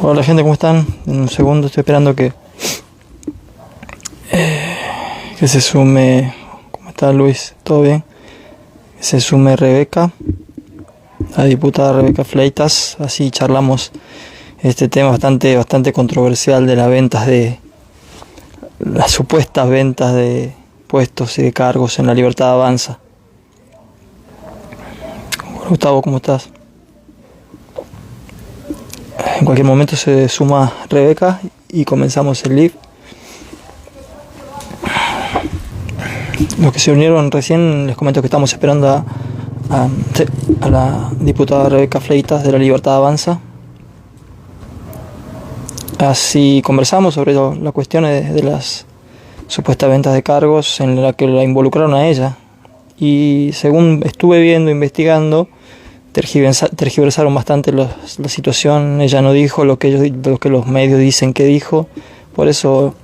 Hola gente, ¿cómo están? En un segundo estoy esperando que se sume. ¿Cómo está Luis? ¿Todo bien? Que se sume Rebeca, la diputada Rebeca Fleitas. Así charlamos este tema bastante controversial de las supuestas ventas de puestos y de cargos en La Libertad Avanza. Gustavo, ¿cómo estás? En cualquier momento se suma Rebeca y comenzamos el live. Los que se unieron recién, les comento que estamos esperando a la diputada Rebeca Fleitas de La Libertad Avanza. Así conversamos sobre la cuestión de las supuestas ventas de cargos en la que la involucraron a ella. Y según estuve viendo, investigando, tergiversaron bastante la situación. Ella no dijo lo que los medios dicen que dijo. Por eso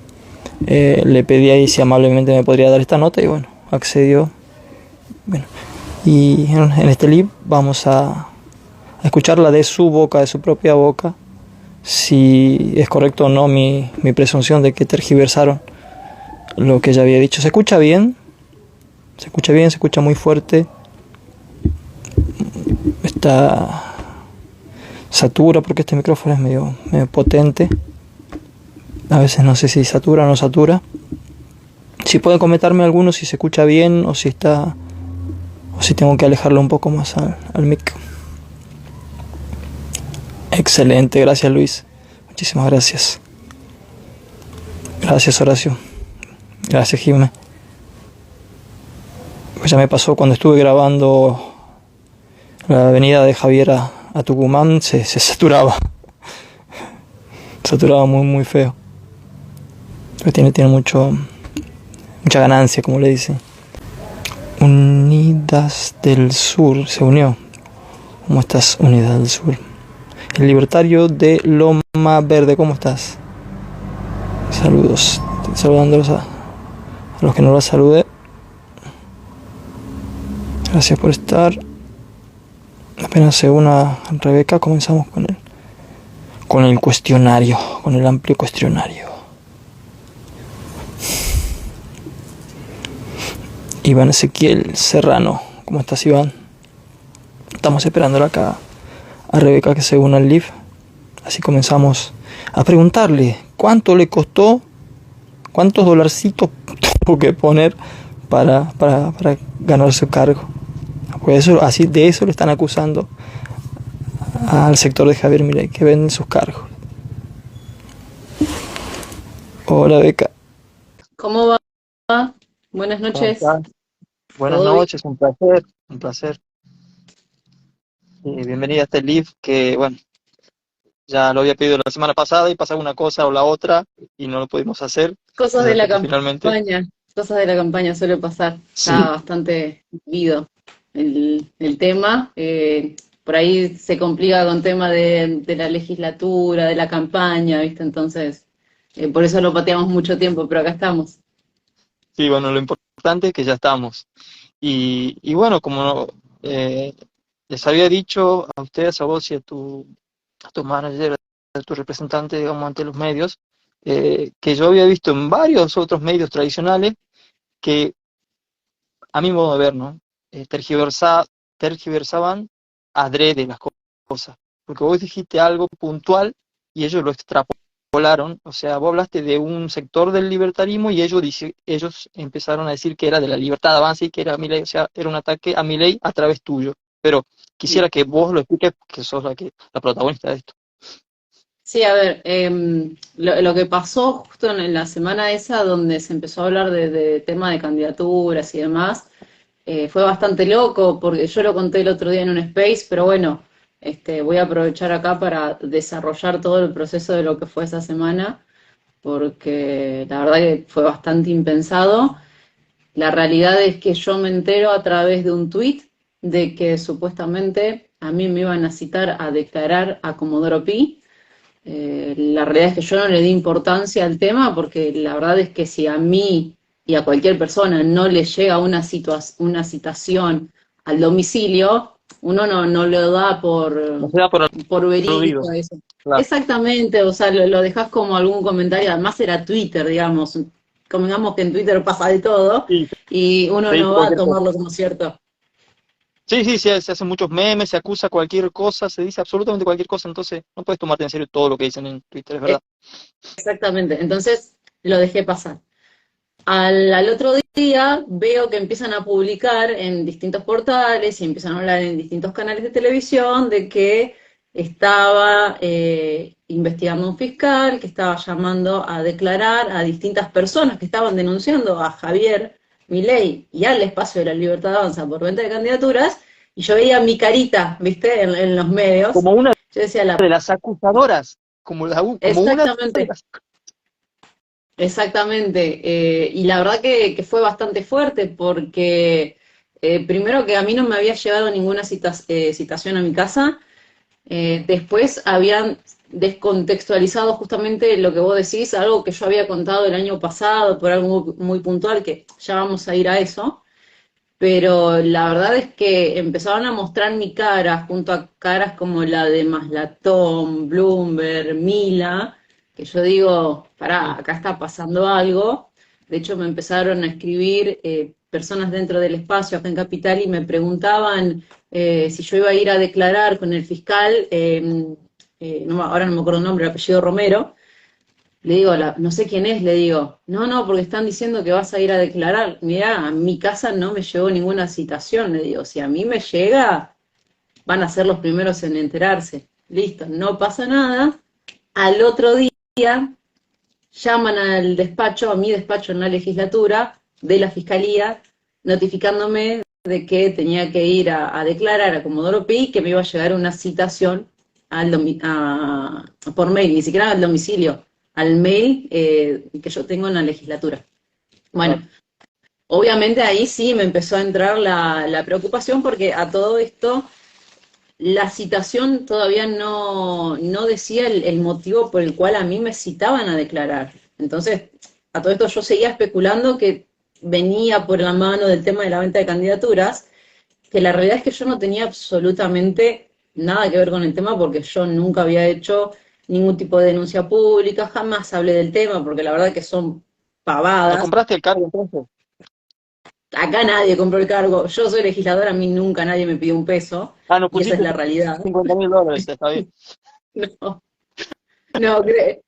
le pedí ahí si amablemente me podría dar esta nota y bueno, accedió. Bueno, y en este live vamos a escucharla de su boca, de su propia boca, si es correcto o no mi presunción de que tergiversaron lo que ella había dicho. ¿Se escucha bien? Se escucha muy fuerte. Satura porque este micrófono es medio potente. A veces no sé si satura o no satura. Si pueden comentarme algunos si se escucha bien o si tengo que alejarlo un poco más al mic. Excelente, gracias Luis. Muchísimas gracias. Gracias Horacio. Gracias Jimé. Pues ya me pasó cuando estuve grabando la avenida de Javier a Tucumán, se saturaba. Saturaba muy feo. Pero tiene mucha ganancia, como le dicen. Unidas del Sur se unió. ¿Cómo estás, Unidas del Sur? El libertario de Loma Verde, ¿cómo estás? Saludos. Estoy saludándolos a los que no los saludé. Gracias por estar. Apenas se una Rebeca, comenzamos con el cuestionario, con el amplio cuestionario. Iván Ezequiel Serrano, ¿cómo estás, Iván? Estamos esperando acá a Rebeca que se una al live. Así comenzamos a preguntarle cuánto le costó, cuántos dolarcitos tuvo que poner para ganar su cargo. Pues de eso le están acusando al sector de Javier Milei, que venden sus cargos. Hola, Beca. ¿Cómo va? Buenas noches. Buenas noches, un placer. Bienvenida a este live que, bueno, ya lo había pedido la semana pasada y pasaba una cosa o la otra y no lo pudimos hacer. Cosas de la finalmente... campaña suele pasar. Sí. Está bastante vivido el tema. Por ahí se complica con tema de la legislatura, de la campaña, ¿viste? Entonces, por eso lo pateamos mucho tiempo, pero acá estamos. Sí, bueno, lo importante es que ya estamos. Y bueno, como les había dicho a ustedes, a vos y a tu manager, a tu representante, digamos, ante los medios, que yo había visto en varios otros medios tradicionales que, a mi modo de ver, ¿no? Tergiversaban adrede las cosas. Porque vos dijiste algo puntual y ellos lo extrapolaron. O sea, vos hablaste de un sector del libertarismo y ellos empezaron a decir que era de La Libertad Avanza y que era Milei, o sea, era un ataque a Milei a través tuyo. Pero quisiera que vos lo expliques, que sos la protagonista de esto. Sí, a ver, lo que pasó justo en la semana esa donde se empezó a hablar de tema de candidaturas y demás, fue bastante loco porque yo lo conté el otro día en un space, pero bueno, voy a aprovechar acá para desarrollar todo el proceso de lo que fue esa semana, porque la verdad que fue bastante impensado. La realidad es que yo me entero a través de un tuit de que supuestamente a mí me iban a citar a declarar a Comodoro Pi. La realidad es que yo no le di importancia al tema porque la verdad es que si a mí y a cualquier persona no le llega una citación al domicilio, uno no lo da No se da por por aludido. verídico eso. Claro. Exactamente, o sea, lo dejas como algún comentario, además era Twitter, digamos, convengamos que en Twitter pasa de todo Sí, y uno se dice no va a cualquier cosa. tomarlo como cierto. Sí, sí, se hacen muchos memes, se acusa cualquier cosa, se dice absolutamente cualquier cosa, entonces no puedes tomarte en serio todo lo que dicen en Twitter, es verdad. Exactamente, entonces lo dejé pasar. Al otro día veo que empiezan a publicar en distintos portales y empiezan a hablar en distintos canales de televisión de que estaba investigando un fiscal, que estaba llamando a declarar a distintas personas que estaban denunciando a Javier Milei y al Espacio de la Libertad Avanza por venta de candidaturas, y yo veía mi carita, ¿viste? En los medios. Como una Yo decía, de las acusadoras, como una de exactamente. las... Exactamente, y la verdad que fue bastante fuerte porque primero que a mí no me había llegado ninguna citación a mi casa, después habían descontextualizado justamente lo que vos decís, algo que yo había contado el año pasado por algo muy puntual, que ya vamos a ir a eso, pero la verdad es que empezaron a mostrar mi cara junto a caras como la de Maslatón, Bloomberg, Mila, que yo digo, pará, acá está pasando algo. De hecho, me empezaron a escribir personas dentro del espacio acá en Capital y me preguntaban si yo iba a ir a declarar con el fiscal, ahora no me acuerdo el nombre, el apellido Romero. Le digo, no sé quién es, le digo, no, porque están diciendo que vas a ir a declarar. Mirá, a mi casa no me llegó ninguna citación, le digo, si a mí me llega, van a ser los primeros en enterarse. Listo, no pasa nada. Al otro día llaman al despacho, a mi despacho en la legislatura, de la fiscalía, notificándome de que tenía que ir a declarar a Comodoro Pi, que me iba a llegar una citación por mail, ni siquiera al domicilio, al mail que yo tengo en la legislatura. Bueno, Claro. obviamente ahí sí me empezó a entrar la preocupación porque a todo esto la citación todavía no decía el motivo por el cual a mí me citaban a declarar. Entonces, a todo esto yo seguía especulando que venía por la mano del tema de la venta de candidaturas, que la realidad es que yo no tenía absolutamente nada que ver con el tema porque yo nunca había hecho ningún tipo de denuncia pública, jamás hablé del tema porque la verdad que son ¿No pavadas. compraste el cargo entonces? Acá nadie compró el cargo, yo soy legisladora, a mí nunca nadie me pidió un peso Ah, no y esa es pusiste la realidad. $50.000, está bien. No, no,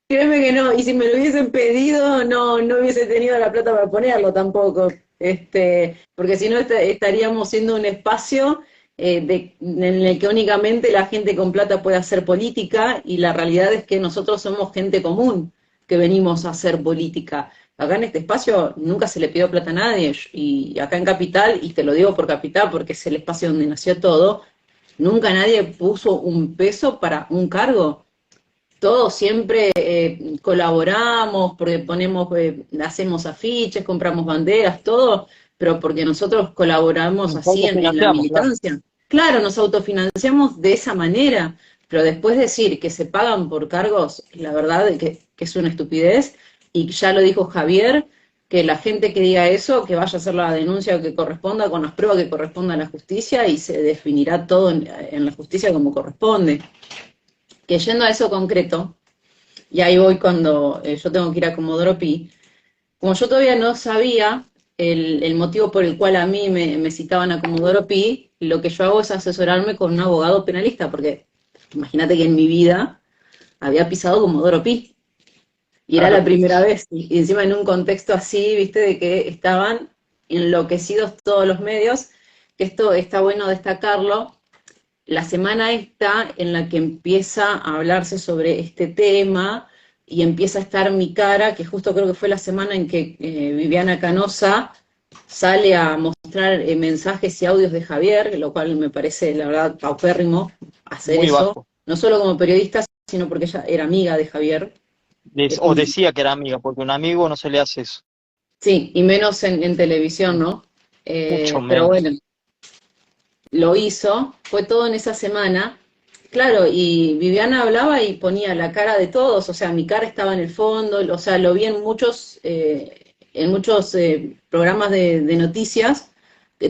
créeme que no. Y si me lo hubiesen pedido, no hubiese tenido la plata para ponerlo tampoco. Porque si no estaríamos siendo un espacio en el que únicamente la gente con plata puede hacer política y la realidad es que nosotros somos gente común que venimos a hacer política. Acá en este espacio nunca se le pidió plata a nadie y acá en Capital, y te lo digo por Capital porque es el espacio donde nació todo, nunca nadie puso un peso para un cargo. Todos siempre colaboramos, porque hacemos afiches, compramos banderas, todo, pero porque nosotros colaboramos Nos así en la autofinanciamos, claro. militancia. Claro, nos autofinanciamos de esa manera, pero después decir que se pagan por cargos, la verdad que es una estupidez, y ya lo dijo Javier, que la gente que diga eso, que vaya a hacer la denuncia que corresponda, con las pruebas que correspondan a la justicia, y se definirá todo en la justicia como corresponde. Que yendo a eso concreto, y ahí voy cuando yo tengo que ir a Comodoro Pi, como yo todavía no sabía el motivo por el cual a mí me citaban a Comodoro Pi, lo que yo hago es asesorarme con un abogado penalista, porque imagínate que en mi vida había pisado Comodoro Pi, y era la Claro. primera vez, y encima en un contexto así, viste, de que estaban enloquecidos todos los medios, que esto está bueno destacarlo, la semana esta en la que empieza a hablarse sobre este tema y empieza a estar mi cara, que justo creo que fue la semana en que Viviana Canosa sale a mostrar mensajes y audios de Javier, lo cual me parece, la verdad, paupérrimo hacer Muy eso, bajo. no solo como periodista, sino porque ella era amiga de Javier. O Y, decía que era amiga, porque a un amigo no se le hace eso. sí, y menos en televisión, ¿no? Mucho Pero menos. bueno, lo hizo, fue todo en esa semana. Claro, y Viviana hablaba y ponía la cara de todos, o sea, mi cara estaba en el fondo, o sea, lo vi en muchos programas de noticias,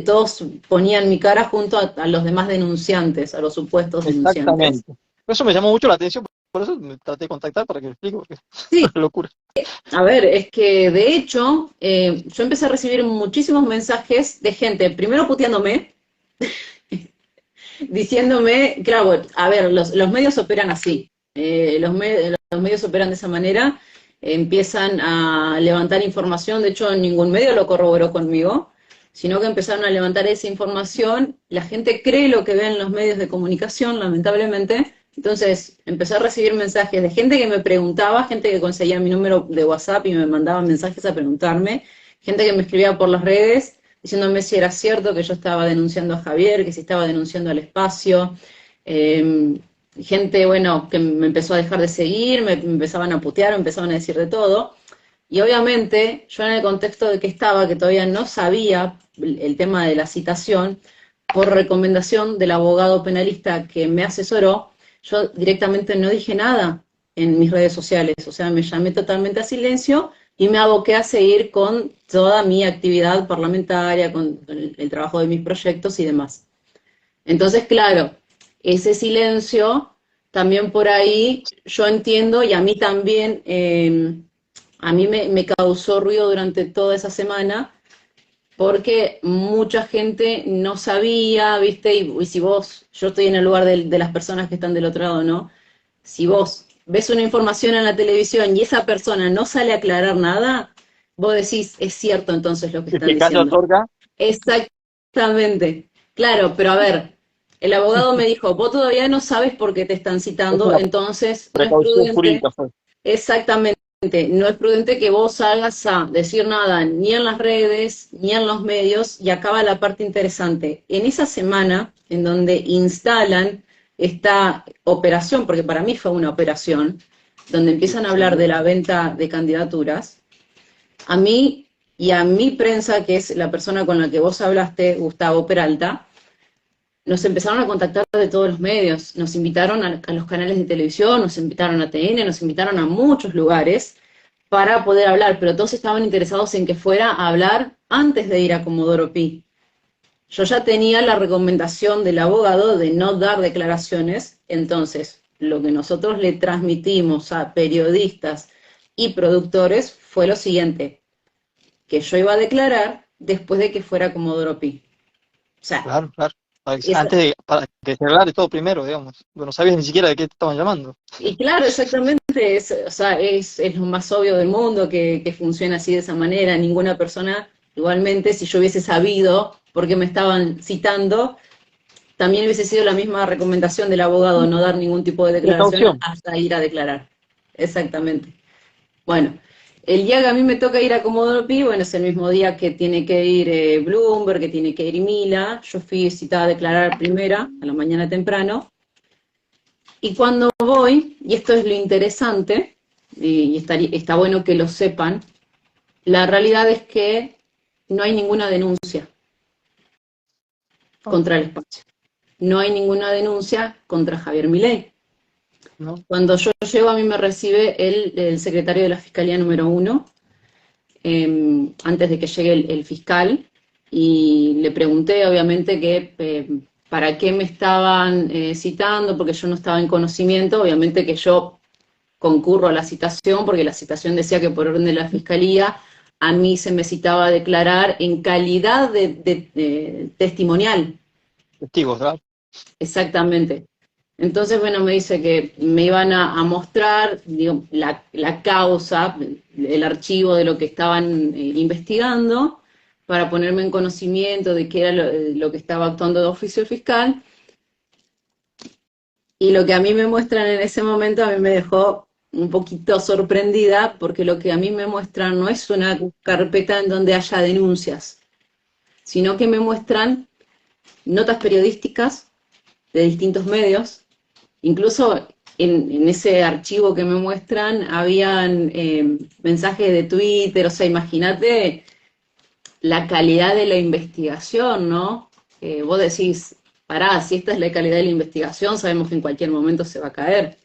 todos ponían mi cara junto a los demás denunciantes, a los supuestos denunciantes. Exactamente. Eso me llamó mucho la atención, por eso me traté de contactar para que me explique, porque es Sí, una locura. a ver, es que de hecho yo empecé a recibir muchísimos mensajes de gente, primero puteándome, diciéndome, claro, a ver, los medios operan así, los medios operan de esa manera, empiezan a levantar información, de hecho ningún medio lo corroboró conmigo, sino que empezaron a levantar esa información, la gente cree lo que ve en los medios de comunicación, lamentablemente, entonces empecé a recibir mensajes de gente que me preguntaba, gente que conseguía mi número de WhatsApp y me mandaba mensajes a preguntarme, gente que me escribía por las redes, diciéndome si era cierto que yo estaba denunciando a Javier, que si estaba denunciando al espacio, gente, bueno, que me empezó a dejar de seguir, me empezaban a putear, me empezaban a decir de todo, y obviamente yo en el contexto de que estaba, que todavía no sabía el tema de la citación, por recomendación del abogado penalista que me asesoró, yo directamente no dije nada en mis redes sociales, o sea, me llamé totalmente a silencio y me aboqué a seguir con toda mi actividad parlamentaria, con el trabajo de mis proyectos y demás. Entonces, claro, ese silencio también por ahí yo entiendo y a mí también, a mí me causó ruido durante toda esa semana porque mucha gente no sabía, ¿viste? Y si vos, yo estoy en el lugar de las personas que están del otro lado, ¿no? Si vos ves una información en la televisión y esa persona no sale a aclarar nada, vos decís, es cierto entonces lo que El están que calla diciendo. otorga. Exactamente. Claro, pero a ver, el abogado me dijo, vos todavía no sabes por qué te están Es citando, una entonces no es precaución prudente. jurídica, fue. Exactamente, no es prudente que vos salgas a decir nada ni en las redes ni en los medios y acaba la parte interesante. En esa semana en donde instalan esta operación, porque para mí fue una operación, donde empiezan a hablar de la venta de candidaturas, a mí y a mi prensa, que es la persona con la que vos hablaste, Gustavo Peralta, nos empezaron a contactar de todos los medios, nos invitaron a los canales de televisión, nos invitaron a TN, nos invitaron a muchos lugares para poder hablar, pero todos estaban interesados en que fuera a hablar antes de ir a Comodoro Pi. Yo ya tenía la recomendación del abogado de no dar declaraciones, entonces lo que nosotros le transmitimos a periodistas y productores fue lo siguiente, que yo iba a declarar después de que fuera Comodoro Pi. O sea, Claro, claro. esa, Antes de, para que se aclare todo primero, digamos. No sabías ni siquiera de qué te estaban llamando. y claro, exactamente, o sea, es lo más obvio del mundo que funciona así de esa manera. Ninguna persona, igualmente, si yo hubiese sabido por qué me estaban citando, también hubiese sido la misma recomendación del abogado, no dar ningún tipo de declaración Precaución. hasta ir a declarar. Exactamente. Bueno, el día que a mí me toca ir a Comodoro Pi, bueno, es el mismo día que tiene que ir Bloomberg, que tiene que ir Mila. Yo fui citada a declarar primera, a la mañana temprano. Y cuando voy, y esto es lo interesante, y está bueno que lo sepan, la realidad es que no hay ninguna denuncia Ah, contra el espacio. No hay ninguna denuncia contra Javier Milei. ¿no? Cuando yo llego, a mí me recibe el secretario de la Fiscalía número 1, antes de que llegue el fiscal, y le pregunté, obviamente, que para qué me estaban citando, porque yo no estaba en conocimiento, obviamente que yo concurro a la citación, porque la citación decía que por orden de la Fiscalía a mí se me citaba a declarar en calidad de testimonial. Testigos, ¿verdad? Exactamente. Entonces, bueno, me dice que me iban a mostrar, digo, la causa, el archivo de lo que estaban investigando, para ponerme en conocimiento de qué era lo que estaba actuando de oficio el fiscal. Y lo que a mí me muestran en ese momento a mí me dejó un poquito sorprendida, porque lo que a mí me muestran no es una carpeta en donde haya denuncias, sino que me muestran notas periodísticas de distintos medios. Incluso en ese archivo que me muestran habían mensajes de Twitter, o sea, imagínate la calidad de la investigación, ¿no? Vos decís, pará, si esta es la calidad de la investigación, sabemos que en cualquier momento se va a caer.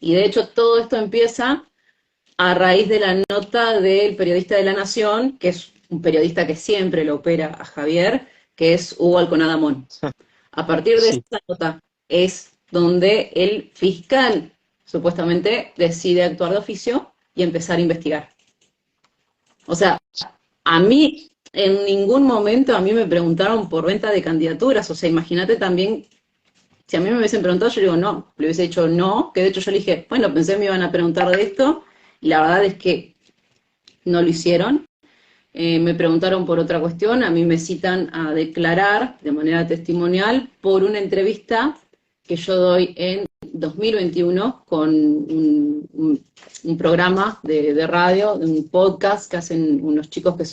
Y de hecho todo esto empieza a raíz de la nota del periodista de La Nación, que es un periodista que siempre lo opera a Javier, que es Hugo Alconadamón. A partir de Sí. esa nota es donde el fiscal supuestamente decide actuar de oficio y empezar a investigar. O sea, a mí en ningún momento a mí me preguntaron por venta de candidaturas. O sea, imagínate también, si a mí me hubiesen preguntado, yo digo no, le hubiese dicho no, que de hecho yo le dije, bueno, pensé que me iban a preguntar de esto, y la verdad es que no lo hicieron. Me preguntaron por otra cuestión, a mí me citan a declarar de manera testimonial por una entrevista que yo doy en 2021 con un programa de radio, de un podcast que hacen unos chicos que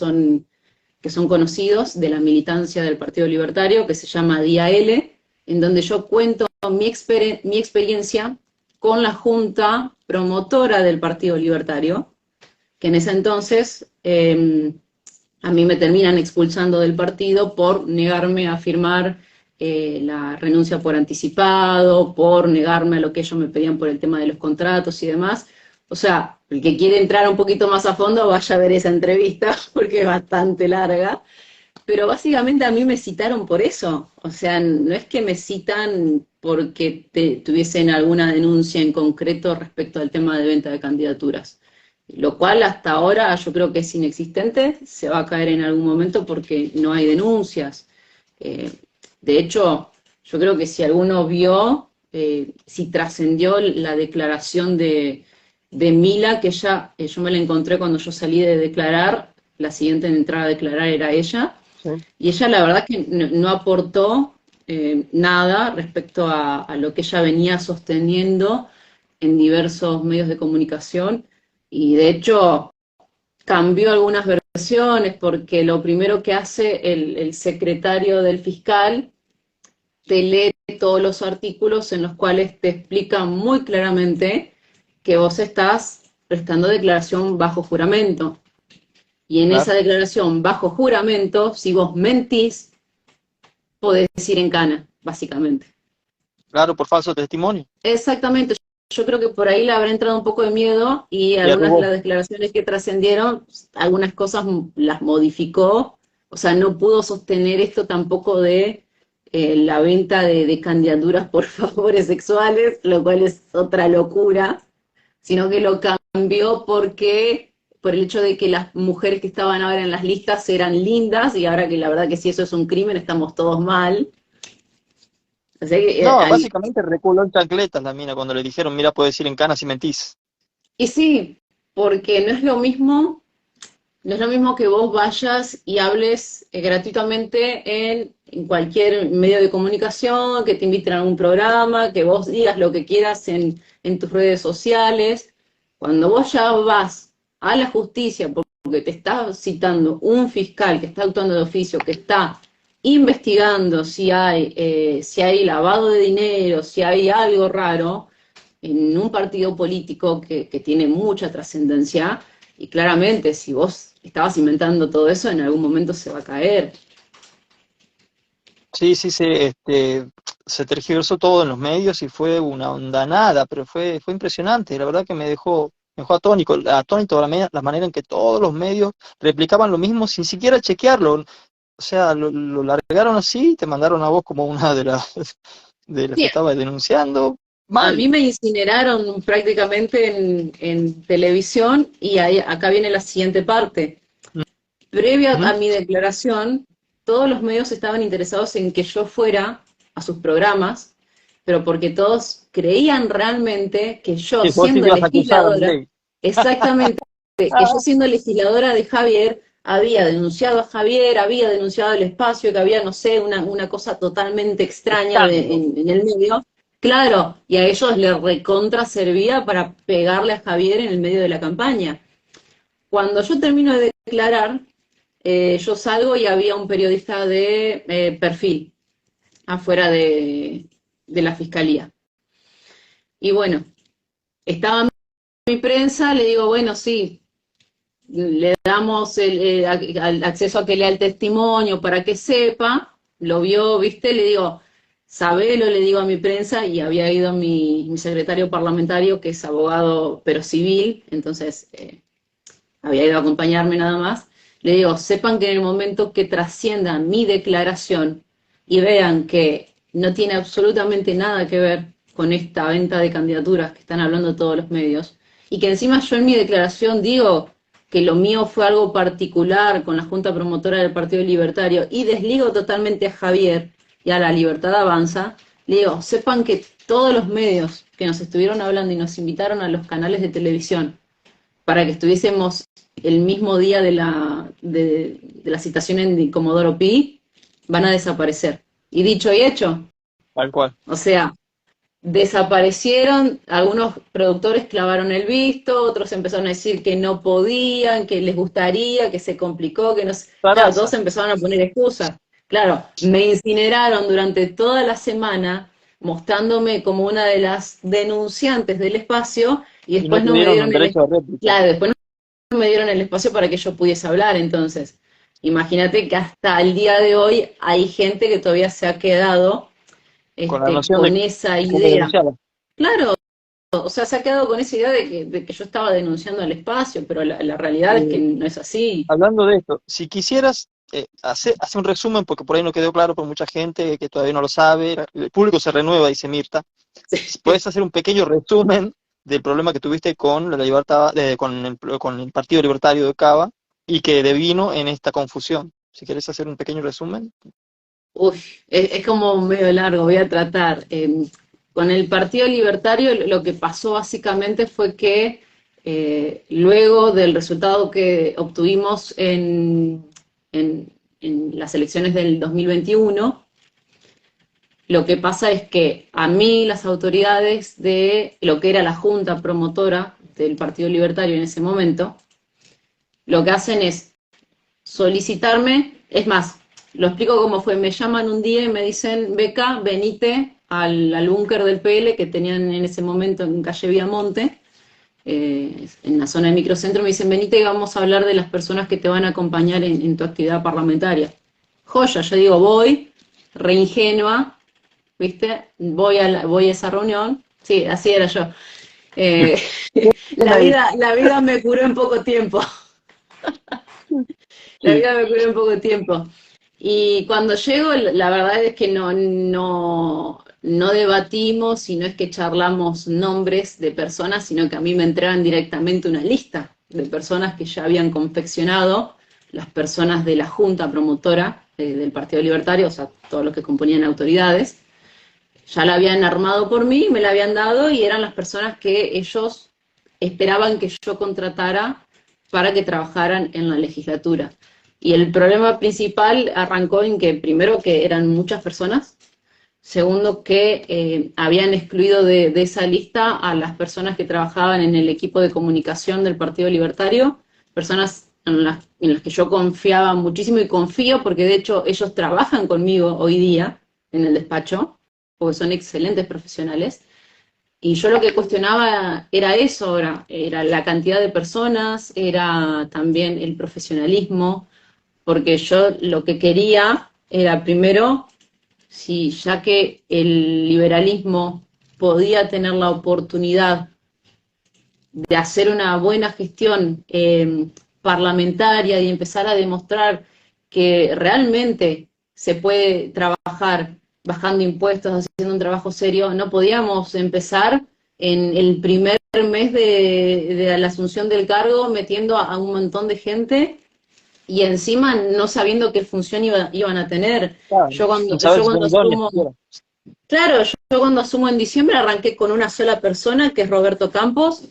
son conocidos de la militancia del Partido Libertario, que se llama Día L, en donde yo cuento mi experiencia con la junta promotora del Partido Libertario, que en ese entonces a mí me terminan expulsando del partido por negarme a firmar la renuncia por anticipado, por negarme a lo que ellos me pedían por el tema de los contratos y demás. O sea, el que quiere entrar un poquito más a fondo vaya a ver esa entrevista porque es bastante larga. Pero básicamente a mí me citaron por eso. O sea, no es que me citan porque tuviesen alguna denuncia en concreto respecto al tema de venta de candidaturas. Lo cual hasta ahora yo creo que es inexistente, se va a caer en algún momento porque no hay denuncias. Eh, de hecho, yo creo que si alguno vio, si trascendió la declaración de Mila, que ella, yo me la encontré cuando yo salí de declarar, la siguiente en entrar a declarar era ella, Sí. y ella la verdad que no aportó nada respecto a lo que ella venía sosteniendo en diversos medios de comunicación, y de hecho cambió algunas versiones porque lo primero que hace el secretario del fiscal te lee todos los artículos en los cuales te explica muy claramente que vos estás prestando declaración bajo juramento. Y en esa Claro, declaración bajo juramento, si vos mentís, podés ir en cana, básicamente. claro, por falso testimonio. Exactamente. Yo creo que por ahí le habrá entrado un poco de miedo y Y algunas de arrugó. las declaraciones que trascendieron, algunas cosas las modificó. O sea, no pudo sostener esto tampoco de la venta de candidaturas por favores sexuales, lo cual es otra locura, sino que lo cambió porque por el hecho de que las mujeres que estaban ahora en las listas eran lindas y ahora que la verdad que si eso es un crimen estamos todos mal. O sea que, No, básicamente reculó en chancletas la mina cuando le dijeron, mira, puedes ir en cana si mentís. y sí, porque no es lo mismo que vos vayas y hables gratuitamente en cualquier medio de comunicación, que te inviten a algún programa, que vos digas lo que quieras en tus redes sociales. Cuando vos ya vas a la justicia porque te está citando un fiscal que está actuando de oficio, que está investigando si hay lavado de dinero, si hay algo raro en un partido político que tiene mucha trascendencia, y claramente si vos estabas inventando todo eso, en algún momento se va a caer. Sí, sí, se tergiversó todo en los medios y fue una ondanada, pero fue impresionante. La verdad que me dejó atónito la manera en que todos los medios replicaban lo mismo sin siquiera chequearlo. O sea, lo largaron así y te mandaron a vos como una de las que Sí, estaba denunciando. a mí Mal. me incineraron prácticamente en televisión y acá viene la siguiente parte. Previo Ujú. a mi declaración, todos los medios estaban interesados en que yo fuera a sus programas, pero porque todos creían realmente que yo, Que vos te siendo ibas a acusar a legisladora, Milei. exactamente, que yo siendo legisladora de Javier, había denunciado a Javier, había denunciado el espacio, que había, no sé, una cosa totalmente extraña Escándalo. en el medio. Claro, y a ellos les recontra servía para pegarle a Javier en el medio de la campaña. Cuando yo termino de declarar, yo salgo y había un periodista de perfil afuera de la fiscalía. Y bueno, estaba mi prensa, le digo, bueno, sí, le damos el acceso a que lea el testimonio para que sepa, lo vio, viste, le digo, sabelo, le digo a mi prensa, y había ido mi secretario parlamentario, que es abogado pero civil, entonces había ido a acompañarme nada más. Le digo, sepan que en el momento que trasciendan mi declaración y vean que no tiene absolutamente nada que ver con esta venta de candidaturas que están hablando todos los medios, y que encima yo en mi declaración digo que lo mío fue algo particular con la Junta Promotora del Partido Libertario y desligo totalmente a Javier y a la Libertad Avanza, le digo, sepan que todos los medios que nos estuvieron hablando y nos invitaron a los canales de televisión para que estuviésemos el mismo día de la citación en Comodoro Pi, van a desaparecer. Y dicho y hecho, Tal cual. o sea, desaparecieron, algunos productores clavaron el visto, otros empezaron a decir que no podían, que les gustaría, que se complicó, que no sé. Claro, todos Zaraza. empezaron a poner excusas. Claro, me incineraron durante toda la semana mostrándome como una de las denunciantes del espacio y Y no después te no me dieron dieron un derecho de réplica. claro, después no me dieron el espacio para que yo pudiese hablar. Entonces, imagínate que hasta el día de hoy hay gente que todavía se ha quedado Con la noción con de esa cómo idea. denunciarla. Claro, o sea, se ha quedado con esa idea de que yo estaba denunciando al espacio, pero la realidad es que Eh, no es así. Hablando de esto, si quisieras hacer un resumen, porque por ahí no quedó claro por mucha gente que todavía no lo sabe, el público se renueva, dice Mirta, si puedes hacer un pequeño resumen del problema que tuviste con la libertad, con el Partido Libertario de Cava y que devino en esta confusión. Si quieres hacer un pequeño resumen. Uy, es como medio largo, voy a tratar. Con el Partido Libertario lo que pasó básicamente fue que luego del resultado que obtuvimos en las elecciones del 2021, lo que pasa es que a mí las autoridades de lo que era la Junta Promotora del Partido Libertario en ese momento, lo que hacen es solicitarme, es más, lo explico cómo fue, me llaman un día y me dicen, Beca, venite al búnker del PL que tenían en ese momento en calle Viamonte, en la zona de microcentro, me dicen, venite y vamos a hablar de las personas que te van a acompañar en tu actividad parlamentaria. Joya, yo digo, voy, re ingenua, ¿viste? Voy a esa reunión, sí, así era yo. Eh, la vida me curó en poco tiempo. La Sí. vida me curó en poco tiempo. Y cuando llego, la verdad es que no debatimos y no es que charlamos nombres de personas, sino que a mí me entregan directamente una lista de personas que ya habían confeccionado las personas de la Junta Promotora del Partido Libertario, o sea, todos los que componían autoridades. Ya la habían armado por mí, me la habían dado y eran las personas que ellos esperaban que yo contratara para que trabajaran en la legislatura. Y el problema principal arrancó en que, primero, que eran muchas personas, segundo, que habían excluido de esa lista a las personas que trabajaban en el equipo de comunicación del Partido Libertario, personas en las que yo confiaba muchísimo y confío, porque de hecho ellos trabajan conmigo hoy día en el despacho, porque son excelentes profesionales. Y yo lo que cuestionaba era eso ahora, era la cantidad de personas, era también el profesionalismo, porque yo lo que quería era primero, si ya que el liberalismo podía tener la oportunidad de hacer una buena gestión parlamentaria y empezar a demostrar que realmente se puede trabajar bajando impuestos, haciendo un trabajo serio, no podíamos empezar en el primer mes de la asunción del cargo metiendo a un montón de gente y encima no sabiendo qué función iban a tener. Claro, sin saber Yo si son cuando idóneos asumo, siquiera. claro, yo cuando asumo en diciembre arranqué con una sola persona, que es Roberto Campos,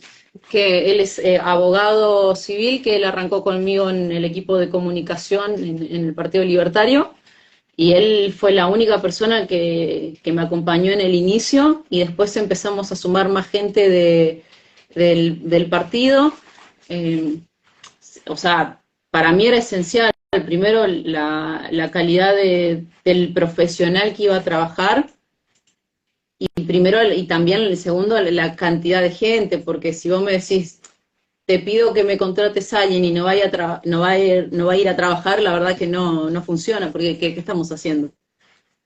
que él es abogado civil, que él arrancó conmigo en el equipo de comunicación en el Partido Libertario, y él fue la única persona que me acompañó en el inicio, y después empezamos a sumar más gente del partido. Eh, o sea, para mí era esencial, primero, la calidad del profesional que iba a trabajar, y primero, y también el segundo, la cantidad de gente, porque si vos me decís, te pido que me contrates a alguien y no va a ir a trabajar, la verdad que no funciona, porque ¿qué estamos haciendo?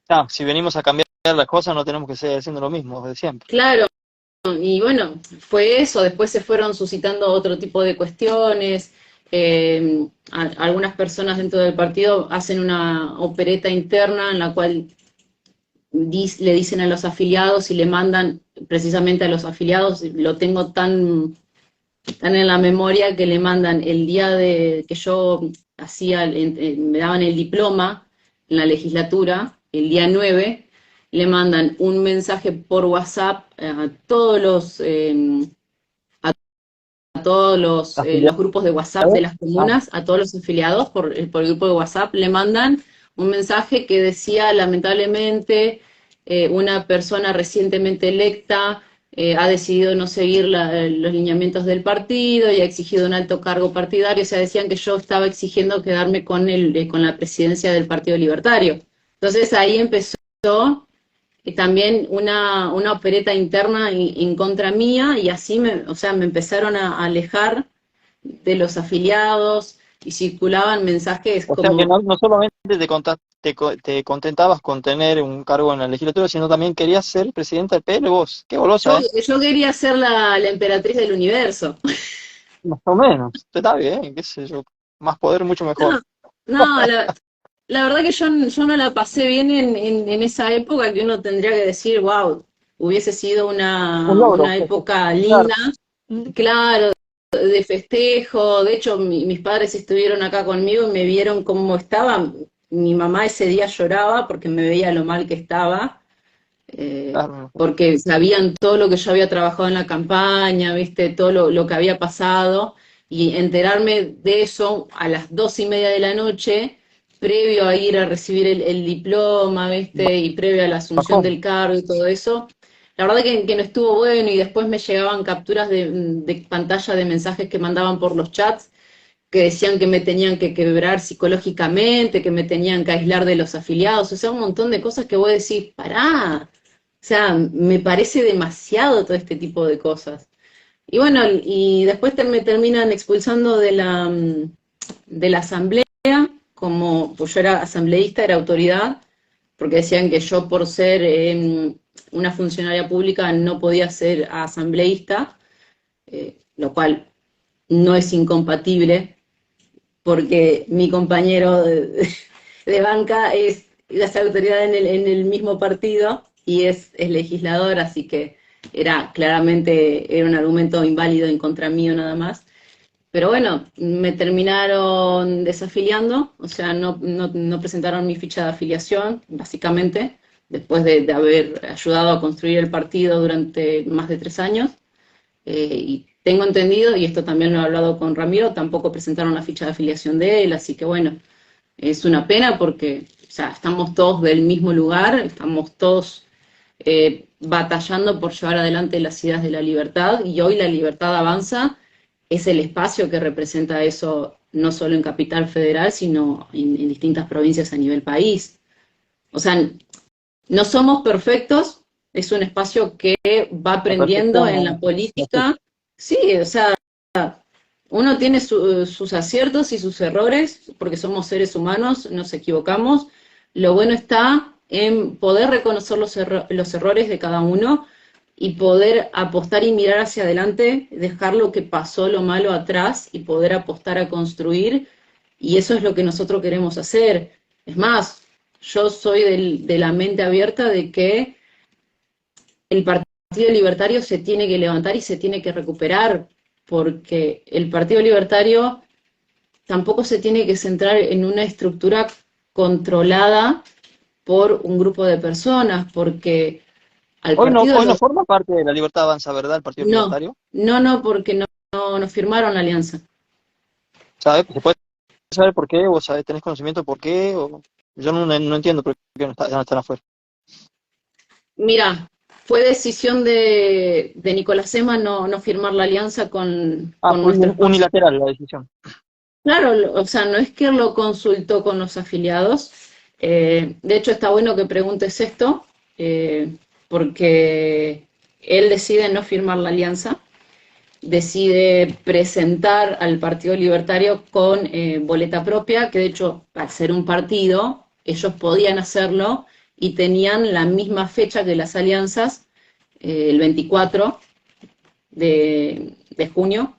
Ah, si venimos a cambiar las cosas, no tenemos que seguir haciendo lo mismo de siempre. Claro, y bueno, fue eso, después se fueron suscitando otro tipo de cuestiones, algunas personas dentro del partido hacen una opereta interna en la cual le dicen a los afiliados y le mandan precisamente a los afiliados, lo tengo tan en la memoria que le mandan el día de que yo hacía, me daban el diploma en la legislatura, el día 9, le mandan un mensaje por WhatsApp a todos los grupos de WhatsApp de las comunas, a todos los afiliados por el grupo de WhatsApp, le mandan un mensaje que decía, lamentablemente, una persona recientemente electa ha decidido no seguir los lineamientos del partido y ha exigido un alto cargo partidario. O sea, decían que yo estaba exigiendo quedarme con la presidencia del Partido Libertario. Entonces ahí empezó también una opereta interna en contra mía, y así o sea, me empezaron a alejar de los afiliados y circulaban mensajes O sea que como... no solamente te contentabas con tener un cargo en la legislatura, sino también querías ser presidenta del PL vos. Qué golosa, ¿eh? Yo quería ser la emperatriz del universo. Más o menos. Está bien, qué sé yo. Más poder, mucho mejor. No, no, la verdad que yo no la pasé bien en esa época, que uno tendría que decir, wow, hubiese sido Un logro. una época Claro. linda, claro, de festejo. De hecho, mis padres estuvieron acá conmigo y me vieron cómo estaba. Mi mamá ese día lloraba porque me veía lo mal que estaba, Claro. porque sabían todo lo que yo había trabajado en la campaña, viste, todo lo que había pasado, y enterarme de eso a las 2:30 de la noche, previo a ir a recibir el diploma, viste, y previo a la asunción Bajón. del cargo y todo eso. La verdad que no estuvo bueno, y después me llegaban capturas de pantalla de mensajes que mandaban por los chats que decían que me tenían que quebrar psicológicamente, que me tenían que aislar de los afiliados, o sea, un montón de cosas que vos decís, pará, o sea, me parece demasiado todo este tipo de cosas. Y bueno, y después me terminan expulsando de la asamblea, como pues yo era asambleísta, era autoridad, porque decían que yo por ser una funcionaria pública no podía ser asambleísta, lo cual no es incompatible, porque mi compañero de banca es autoridad en el mismo partido y es legislador, así que era un argumento inválido en contra mío nada más. Pero bueno, me terminaron desafiliando, o sea, no presentaron mi ficha de afiliación, básicamente, después de haber ayudado a construir el partido durante más de 3 años. Y tengo entendido, y esto también lo he hablado con Ramiro, tampoco presentaron la ficha de afiliación de él, así que bueno, es una pena porque, o sea, estamos todos del mismo lugar, estamos todos batallando por llevar adelante las ideas de la libertad, y hoy la libertad avanza es el espacio que representa eso, no solo en Capital Federal, sino en distintas provincias a nivel país. O sea, no somos perfectos, es un espacio que va La aprendiendo perfección en no, la no existe. política. Sí, o sea, uno tiene sus aciertos y sus errores, porque somos seres humanos, nos equivocamos. Lo bueno está en poder reconocer los errores de cada uno y poder apostar y mirar hacia adelante, dejar lo que pasó, lo malo atrás, y poder apostar a construir. Y eso es lo que nosotros queremos hacer. Es más, yo soy de la mente abierta de que el Partido Libertario se tiene que levantar y se tiene que recuperar, porque el Partido Libertario tampoco se tiene que centrar en una estructura controlada por un grupo de personas, porque al partido Hoy no forma parte de la Libertad Avanza, ¿verdad? El Partido no, Libertario. no, porque no firmaron la alianza. ¿Sabe? ¿Se puede saber por qué? ¿Vos sabés, tenés conocimiento por qué? Yo no entiendo por qué no están afuera. Mira, fue decisión de Nicolás Ema no firmar la alianza Ah, con fue nuestro espacio. unilateral la decisión. Claro, o sea, no es que lo consultó con los afiliados. De hecho, está bueno que preguntes esto, porque él decide no firmar la alianza, decide presentar al Partido Libertario con boleta propia, que de hecho, al ser un partido, ellos podían hacerlo y tenían la misma fecha que las alianzas, el 24 de junio,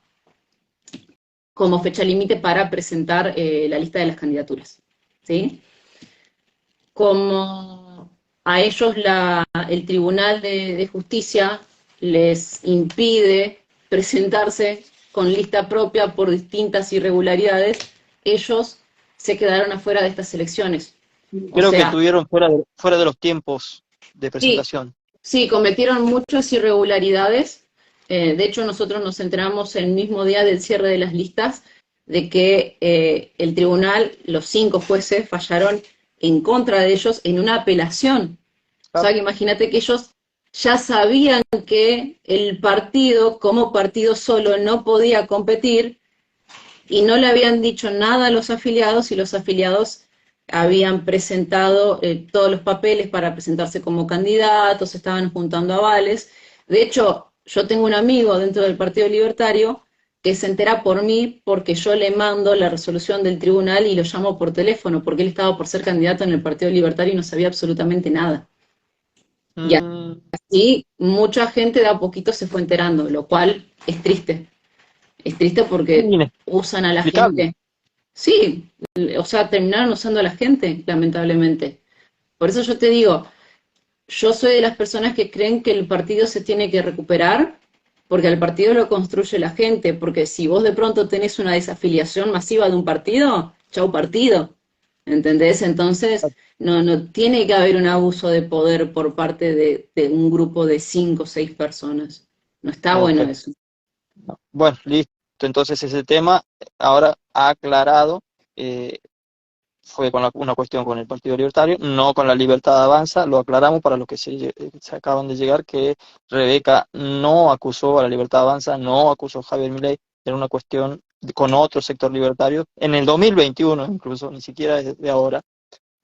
como fecha límite para presentar la lista de las candidaturas, ¿sí? Como a ellos el Tribunal de Justicia les impide presentarse con lista propia por distintas irregularidades, ellos se quedaron afuera de estas elecciones. Creo que estuvieron fuera de los tiempos de presentación. Sí, cometieron muchas irregularidades. De hecho, nosotros nos enteramos el mismo día del cierre de las listas de que el tribunal, los 5 jueces, fallaron en contra de ellos en una apelación. O sea, que imagínate que ellos ya sabían que el partido, como partido solo, no podía competir y no le habían dicho nada a los afiliados, y los afiliados habían presentado todos los papeles para presentarse como candidatos, estaban juntando avales. De hecho, yo tengo un amigo dentro del Partido Libertario que se entera por mí porque yo le mando la resolución del tribunal y lo llamo por teléfono, porque él estaba por ser candidato en el Partido Libertario y no sabía absolutamente nada. Y así mucha gente de a poquito se fue enterando, lo cual es triste. Es triste porque usan a la gente. Sí, o sea, terminaron usando a la gente, lamentablemente. Por eso yo te digo, yo soy de las personas que creen que el partido se tiene que recuperar, porque al partido lo construye la gente, porque si vos de pronto tenés una desafiliación masiva de un partido, chau partido, ¿entendés? Entonces, no tiene que haber un abuso de poder por parte de un grupo de 5 o 6 personas. No está bueno eso. Bueno, listo. Entonces ese tema ahora aclarado, fue con una cuestión con el Partido Libertario, no con la Libertad Avanza. Lo aclaramos para los que se acaban de llegar, que Rebeca no acusó a la Libertad Avanza, no acusó a Javier Milei, era una cuestión con otro sector libertario, en el 2021 incluso, ni siquiera desde ahora.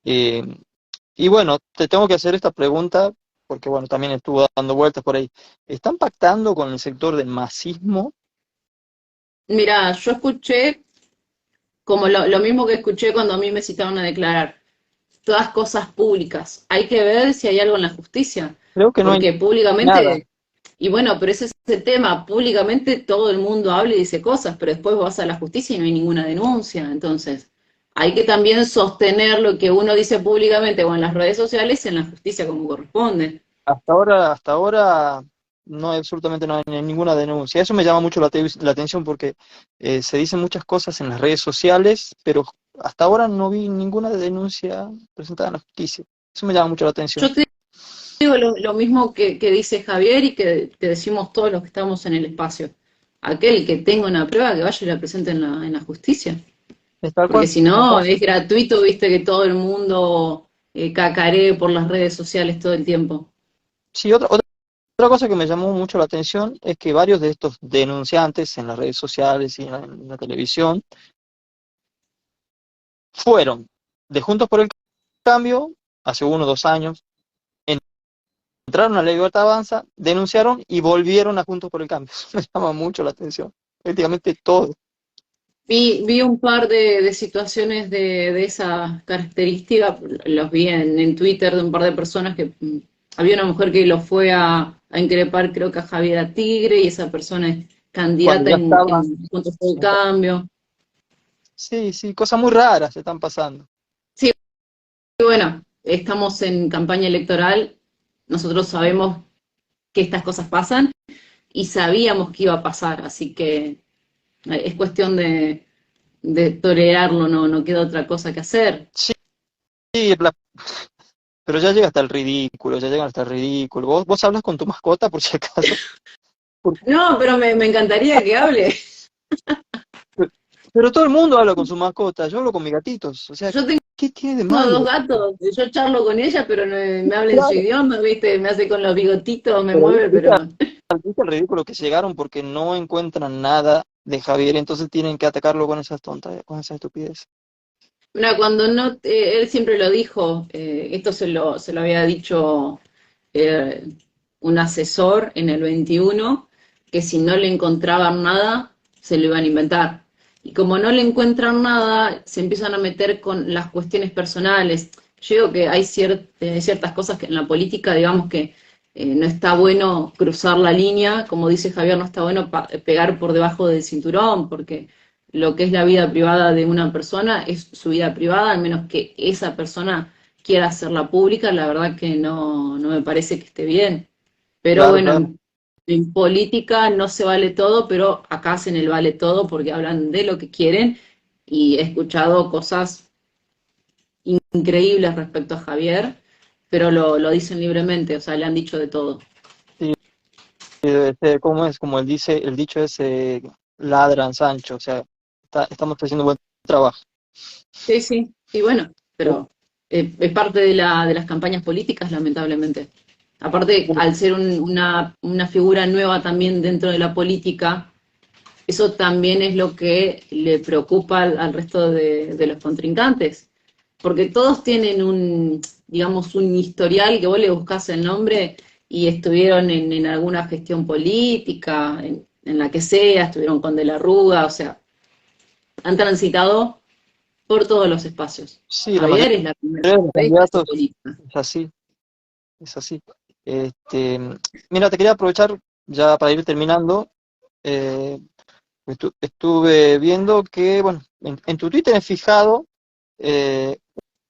Y bueno, te tengo que hacer esta pregunta, porque bueno, también estuvo dando vueltas por ahí. ¿Están pactando con el sector del masismo? Mira, yo escuché como lo mismo que escuché cuando a mí me citaron a declarar, todas cosas públicas. Hay que ver si hay algo en la justicia. Creo que no porque hay públicamente, nada. y bueno, pero ese es el tema, públicamente todo el mundo habla y dice cosas, pero después vas a la justicia y no hay ninguna denuncia. Entonces, hay que también sostener lo que uno dice públicamente o en las redes sociales en la justicia como corresponde. Hasta ahora no hay absolutamente no hay ninguna denuncia. Eso me llama mucho la atención porque se dicen muchas cosas en las redes sociales, pero hasta ahora no vi ninguna denuncia presentada en la justicia. Eso me llama mucho la atención. Yo te digo lo mismo que dice Javier y que decimos todos los que estamos en el espacio. Aquel que tenga una prueba que vaya y la presente en la justicia. Porque si no, es gratuito, viste, que todo el mundo cacaree por las redes sociales todo el tiempo. Sí, otra cosa que me llamó mucho la atención es que varios de estos denunciantes en las redes sociales y en la televisión fueron de Juntos por el Cambio hace 1 o 2 años, entraron a la Libertad Avanza, denunciaron y volvieron a Juntos por el Cambio. Eso me llama mucho la atención. Prácticamente todo. Vi un par de situaciones de esa característica, los vi en Twitter de un par de personas que había una mujer que lo fue a increpar, creo que a Javier Tigre, y esa persona es candidata en Juntos por el Cambio. Sí, cosas muy raras se están pasando. Sí, bueno, estamos en campaña electoral, nosotros sabemos que estas cosas pasan y sabíamos que iba a pasar, así que es cuestión de tolerarlo, no queda otra cosa que hacer. Sí, pero ya llega hasta el ridículo, ya llegan hasta el ridículo. ¿Vos hablas con tu mascota, por si acaso? No, pero me encantaría que hable. Pero todo el mundo habla con su mascota, yo hablo con mis gatitos. O sea, ¿qué tiene de malo? Tengo 2 gatos, yo charlo con ella, pero me habla en su idioma, ¿viste? Me hace con los bigotitos, me mueve, pero... Es el ridículo que llegaron porque no encuentran nada de Javier, entonces tienen que atacarlo con esas tontas, con esas estupideces. Mira, cuando no, él siempre lo dijo, esto se lo había dicho un asesor en el 21, que si no le encontraban nada, se lo iban a inventar. Y como no le encuentran nada, se empiezan a meter con las cuestiones personales. Yo digo que hay ciertas cosas que en la política, digamos que no está bueno cruzar la línea, como dice Javier, no está bueno pegar por debajo del cinturón, porque lo que es la vida privada de una persona es su vida privada, al menos que esa persona quiera hacerla pública, la verdad que no me parece que esté bien. Pero Claro, bueno, claro. en política no se vale todo, pero acá hacen el vale todo porque hablan de lo que quieren y he escuchado cosas increíbles respecto a Javier, pero lo dicen libremente, o sea, le han dicho de todo. Sí, ¿cómo es? Como él dice, el dicho es ladran Sancho, o sea, estamos haciendo buen trabajo. Sí, sí, y bueno, pero es parte de de las campañas políticas, lamentablemente. Aparte, al ser una figura nueva también dentro de la política, eso también es lo que le preocupa al resto de los contrincantes, porque todos tienen digamos, un historial que vos le buscás el nombre y estuvieron en alguna gestión política, en la que sea, estuvieron con De la Rúa, o sea, han transitado por todos los espacios. Sí, la mayoría Javier es la primera de los vez que hace candidatos política. es así, es así. Este, mira, te quería aprovechar ya para ir terminando. eh, Estuve viendo que, bueno, en tu Twitter he fijado eh,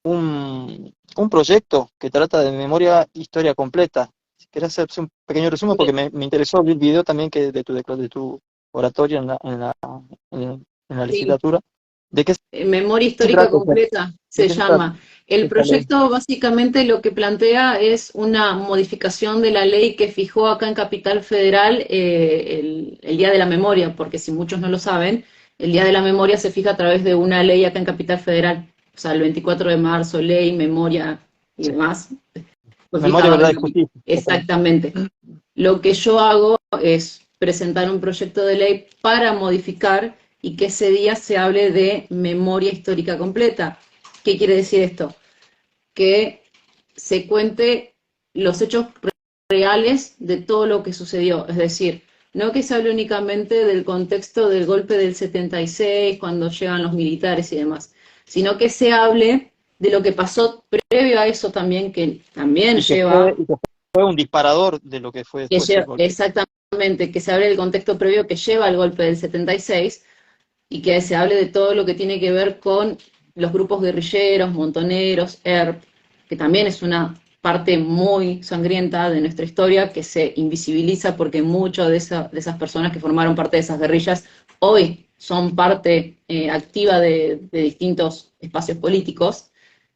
un proyecto que trata de memoria historia completa. Si querés hacer un pequeño resumen, porque me interesó ver el video también que de tu oratoria en la Sí, legislatura. ¿De qué Memoria se histórica trata? O sea, completa ¿de se qué se trata llama. El esta ley? proyecto básicamente lo que plantea es una modificación de la ley que fijó acá en Capital Federal el Día de la Memoria, porque si muchos no lo saben, el Día de la Memoria se fija a través de una ley acá en Capital Federal, o sea, el 24 de marzo, ley, memoria y Sí. demás, fue Memoria, fijado acá verdad en y justicia. Exactamente. Lo que yo hago es presentar un proyecto de ley para modificar y que ese día se hable de memoria histórica completa. ¿Qué quiere decir esto? Que se cuente los hechos reales de todo lo que sucedió. Es decir, no que se hable únicamente del contexto del golpe del 76, cuando llegan los militares y demás, sino que se hable de lo que pasó previo a eso también, que también lleva Y que fue un disparador de lo que fue que después el lleva, golpe. exactamente, que se hable del contexto previo que lleva al golpe del 76 y que se hable de todo lo que tiene que ver con los grupos guerrilleros, montoneros, ERP, que también es una parte muy sangrienta de nuestra historia que se invisibiliza porque muchas de esas personas que formaron parte de esas guerrillas hoy son parte activa de distintos espacios políticos.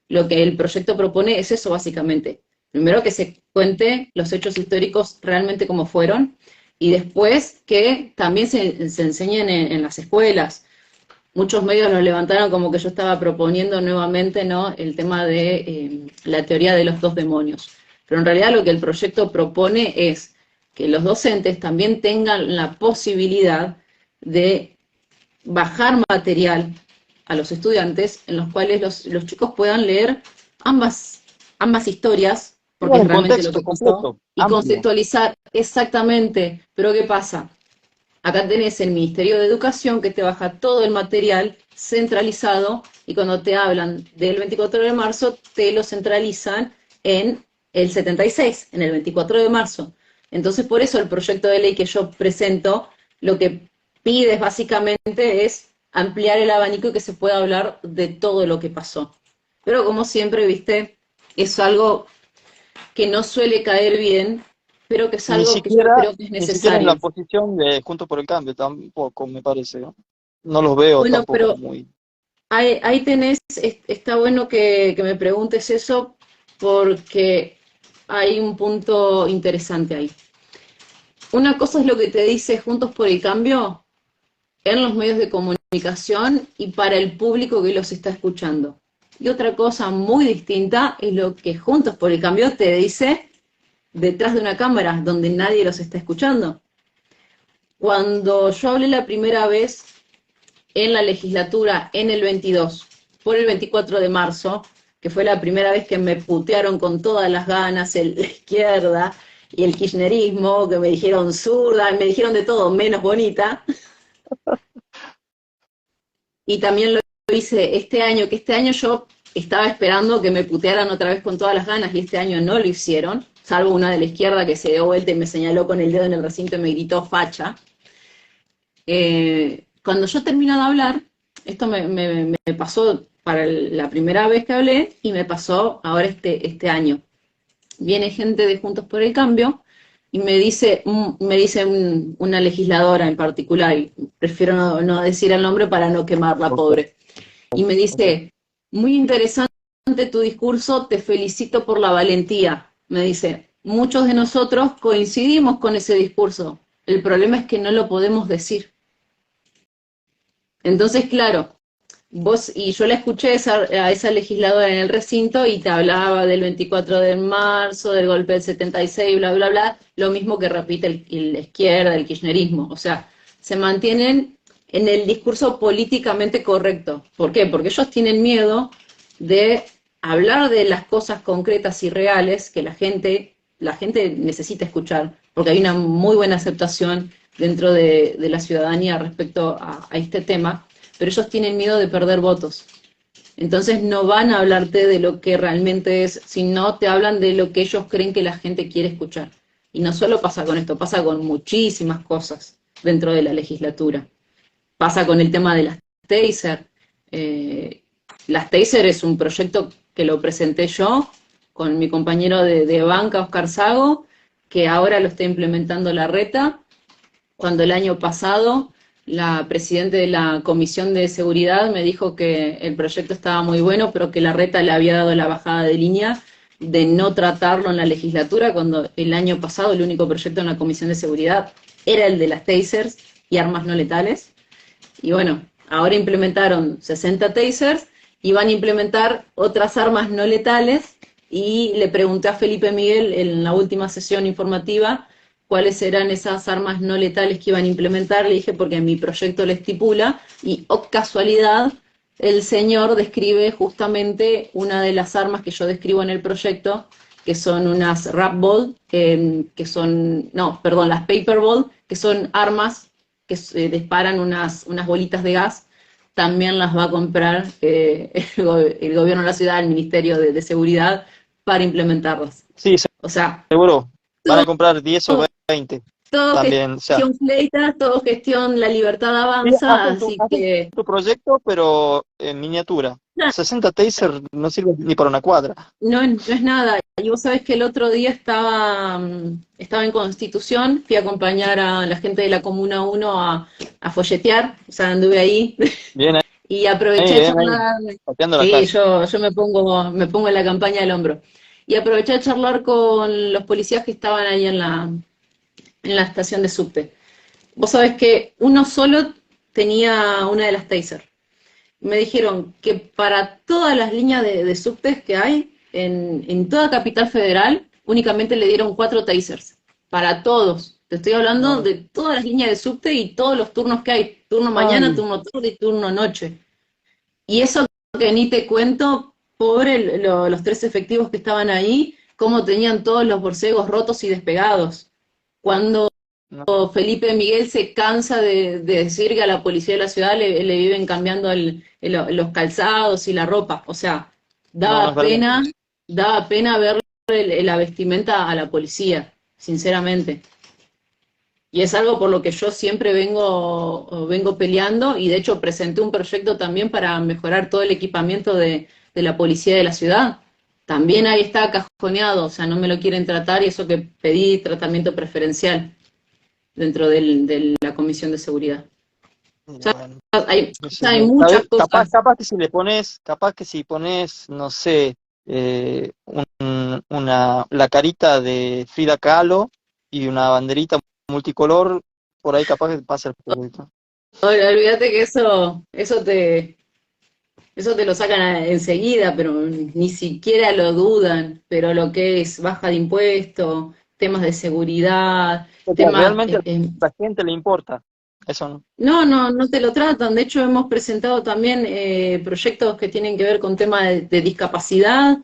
Lo que el proyecto propone es eso básicamente. Primero que se cuente los hechos históricos realmente como fueron y después que también se enseñen en las escuelas. Muchos medios lo levantaron como que yo estaba proponiendo nuevamente, ¿no?, el tema de la teoría de los dos demonios. Pero en realidad lo que el proyecto propone es que los docentes también tengan la posibilidad de bajar material a los estudiantes en los cuales los chicos puedan leer ambas historias, porque Bueno, es un realmente lo que contexto pasó, completo, y amplio. conceptualizar exactamente. Pero ¿qué pasa? Acá tenés el Ministerio de Educación que te baja todo el material centralizado y cuando te hablan del 24 de marzo te lo centralizan en el 76, en el 24 de marzo. Entonces por eso el proyecto de ley que yo presento lo que pide básicamente es ampliar el abanico y que se pueda hablar de todo lo que pasó. Pero como siempre, viste, es algo que no suele caer bien, pero que es Ni algo que yo siquiera, creo que es ni siquiera en la necesario. posición de Juntos por el Cambio, tampoco me parece, ¿no? No los veo Bueno, tampoco pero muy... ahí tenés, está bueno que me preguntes eso porque hay un punto interesante ahí. Una cosa es lo que te dice Juntos por el Cambio en los medios de comunicación y para el público que los está escuchando. Y otra cosa muy distinta es lo que Juntos por el Cambio te dice detrás de una cámara donde nadie los está escuchando. Cuando yo hablé la primera vez en la legislatura en el 22, por el 24 de marzo, que fue la primera vez que me putearon con todas las ganas la izquierda y el kirchnerismo, que me dijeron zurda, me dijeron de todo menos bonita, y también lo hice este año, que este año yo estaba esperando que me putearan otra vez con todas las ganas y este año no lo hicieron, salvo una de la izquierda que se dio vuelta y me señaló con el dedo en el recinto y me gritó facha. cuando yo termino de hablar, esto me pasó para la primera vez que hablé y me pasó ahora este año. Viene gente de Juntos por el Cambio y me dice una legisladora en particular, y prefiero no decir el nombre para no quemarla, pobre, y me dice, muy interesante tu discurso, te felicito por la valentía. Me dice, muchos de nosotros coincidimos con ese discurso, el problema es que no lo podemos decir. Entonces, claro, y yo la escuché a esa legisladora en el recinto y te hablaba del 24 de marzo, del golpe del 76, bla, bla, bla, lo mismo que repite la izquierda, el kirchnerismo. O sea, se mantienen en el discurso políticamente correcto. ¿Por qué? Porque ellos tienen miedo de hablar de las cosas concretas y reales que la gente necesita escuchar, porque hay una muy buena aceptación dentro de la ciudadanía respecto a este tema, pero ellos tienen miedo de perder votos. Entonces no van a hablarte de lo que realmente es, sino te hablan de lo que ellos creen que la gente quiere escuchar. Y no solo pasa con esto, pasa con muchísimas cosas dentro de la legislatura. Pasa con el tema de las taser. Las taser es un proyecto que lo presenté yo con mi compañero de banca, Oscar Sago, que ahora lo está implementando Larreta, cuando el año pasado la presidenta de la Comisión de Seguridad me dijo que el proyecto estaba muy bueno, pero que Larreta le había dado la bajada de línea de no tratarlo en la legislatura, cuando el año pasado el único proyecto en la Comisión de Seguridad era el de las tasers y armas no letales. Y bueno, ahora implementaron 60 tasers y van a implementar otras armas no letales, y le pregunté a Felipe Miguel en la última sesión informativa cuáles eran esas armas no letales que iban a implementar. Le dije, porque mi proyecto le estipula, y oh casualidad, el señor describe justamente una de las armas que yo describo en el proyecto, que son unas rap ball, las paper ball, que son armas que disparan unas bolitas de gas. También las va a comprar el gobierno de la ciudad, el Ministerio de Seguridad, para implementarlas. Sí, O sea, seguro. Van a todo, comprar 10 o 20 todo también. O sea, gestión Fleitas, todo gestión La Libertad sí, Avanza, así hacen que tu proyecto, pero en miniatura. 60 taser no sirve ni para una cuadra. no es nada. Y vos sabés que el otro día estaba en Constitución, fui a acompañar a la gente de la Comuna 1 a folletear, o sea, anduve ahí Bien y aproveché ahí, de bien ahí, charlar. pateando la Sí, calle. yo me pongo en la campaña del hombro. Y aproveché de charlar con los policías que estaban ahí en la estación de subte. Vos sabés que uno solo tenía una de las taser. Me dijeron que para todas las líneas de subtes que hay en toda Capital Federal, únicamente le dieron 4 tasers. Para todos. Te estoy hablando No. de todas las líneas de subte y todos los turnos que hay. Turno mañana, Ay, turno tarde y turno noche. Y eso que ni te cuento, pobre los 3 efectivos que estaban ahí, cómo tenían todos los borcegos rotos y despegados. Cuando no, Felipe Miguel se cansa de decir que a la policía de la ciudad le viven cambiando los calzados y la ropa. O sea, no es daba verdad. pena, daba pena ver la vestimenta a la policía, sinceramente. Y es algo por lo que yo siempre vengo peleando, y de hecho presenté un proyecto también para mejorar todo el equipamiento de la policía de la ciudad. También ahí está cajoneado, o sea, no me lo quieren tratar, y eso que pedí tratamiento preferencial dentro de la Comisión de Seguridad. Y O sea, bueno, hay, qué o sé sea, hay yo. muchas cosas. Capaz que si pones, no sé, la carita de Frida Kahlo y una banderita multicolor, por ahí capaz que pasa el proyecto. Olvídate que eso te lo sacan enseguida, pero ni siquiera lo dudan. Pero lo que es baja de impuestos, temas de seguridad, O sea, temas... realmente a la gente le importa. Eso no. no te lo tratan. De hecho, hemos presentado también proyectos que tienen que ver con temas de discapacidad.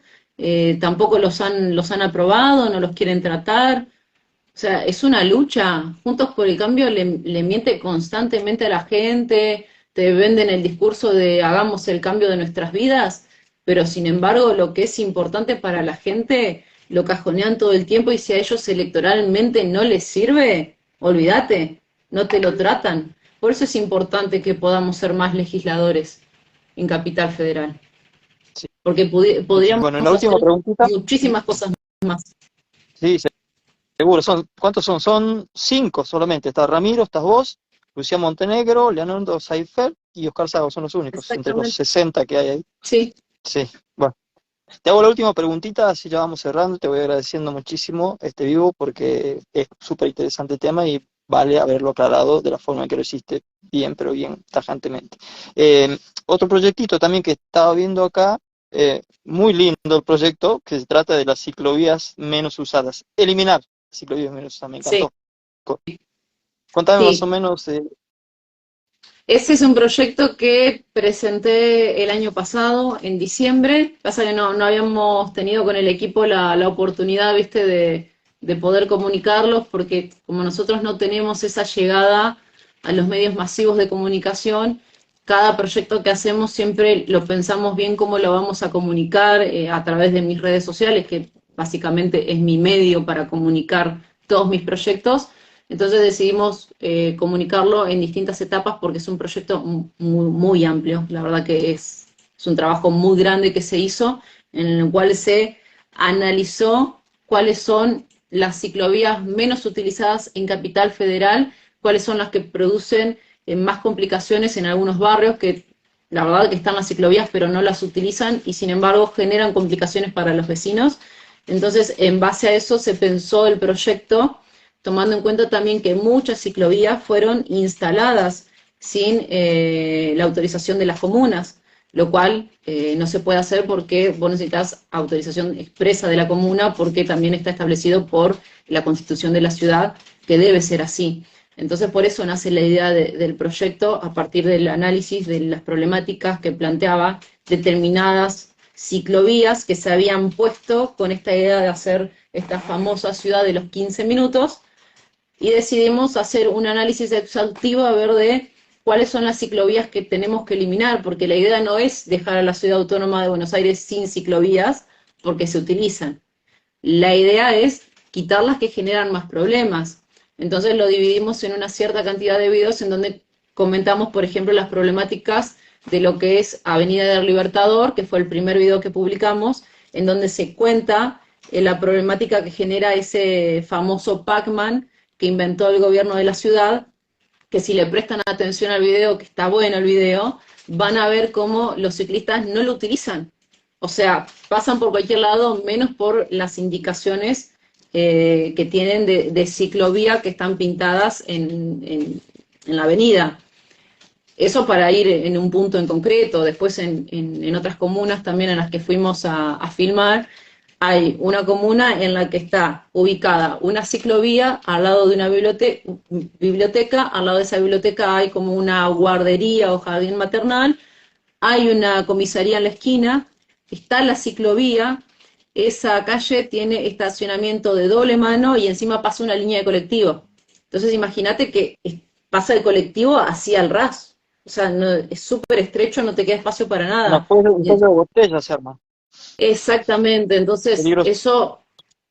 Tampoco los han aprobado, no los quieren tratar. O sea, es una lucha. Juntos por el Cambio le miente constantemente a la gente, te venden el discurso de hagamos el cambio de nuestras vidas, pero sin embargo lo que es importante para la gente lo cajonean todo el tiempo, y si a ellos electoralmente no les sirve, olvídate, no te lo tratan. Por eso es importante que podamos ser más legisladores en Capital Federal, Sí. porque podríamos Bueno, la hacer última preguntita. muchísimas cosas más. Sí, seguro. ¿Cuántos son? Son 5 solamente. Está Ramiro, estás vos, Lucía Montenegro, Leonardo Saifer y Oscar Sago. Son los únicos, entre los Exactamente. 60 que hay ahí. Sí, Sí, bueno. Te hago la última preguntita, así ya vamos cerrando. Te voy agradeciendo muchísimo este vivo porque es súper interesante el tema y vale haberlo aclarado de la forma en que lo hiciste bien, pero bien tajantemente. Otro proyectito también que estaba viendo acá, muy lindo el proyecto, que se trata de las ciclovías menos usadas. Eliminar ciclovías menos usadas, me sí, encantó. Contame más o sí. menos. Ese es un proyecto que presenté el año pasado, en diciembre. Pasa que no habíamos tenido con el equipo la oportunidad, viste, de poder comunicarlos, porque como nosotros no tenemos esa llegada a los medios masivos de comunicación, cada proyecto que hacemos siempre lo pensamos bien cómo lo vamos a comunicar a través de mis redes sociales, que básicamente es mi medio para comunicar todos mis proyectos. Entonces decidimos comunicarlo en distintas etapas porque es un proyecto muy amplio. La verdad que es un trabajo muy grande que se hizo, en el cual se analizó cuáles son las ciclovías menos utilizadas en Capital Federal, cuáles son las que producen más complicaciones en algunos barrios que la verdad que están las ciclovías pero no las utilizan y sin embargo generan complicaciones para los vecinos. Entonces, en base a eso se pensó el proyecto, tomando en cuenta también que muchas ciclovías fueron instaladas sin la autorización de las comunas, lo cual no se puede hacer porque vos necesitas autorización expresa de la comuna porque también está establecido por la Constitución de la ciudad que debe ser así. Entonces, por eso nace la idea del proyecto a partir del análisis de las problemáticas que planteaba determinadas ciclovías que se habían puesto con esta idea de hacer esta famosa ciudad de los 15 minutos, y decidimos hacer un análisis exhaustivo a ver de cuáles son las ciclovías que tenemos que eliminar, porque la idea no es dejar a la ciudad autónoma de Buenos Aires sin ciclovías, porque se utilizan. La idea es quitar las que generan más problemas. Entonces lo dividimos en una cierta cantidad de videos en donde comentamos, por ejemplo, las problemáticas de lo que es Avenida del Libertador, que fue el primer video que publicamos, en donde se cuenta la problemática que genera ese famoso Pac-Man que inventó el gobierno de la ciudad, que si le prestan atención al video, que está bueno el video, van a ver cómo los ciclistas no lo utilizan. O sea, pasan por cualquier lado, menos por las indicaciones que tienen de ciclovía que están pintadas en la avenida. Eso para ir en un punto en concreto. Después en otras comunas también en las que fuimos a filmar, hay una comuna en la que está ubicada una ciclovía al lado de una biblioteca, al lado de esa biblioteca hay como una guardería o jardín maternal, hay una comisaría en la esquina, está la ciclovía, esa calle tiene estacionamiento de doble mano y encima pasa una línea de colectivo. Entonces imagínate que pasa el colectivo hacia el ras. O sea, no, es súper estrecho, no te queda espacio para Una nada. cuello de botella se arma. Exactamente, entonces Peligroso.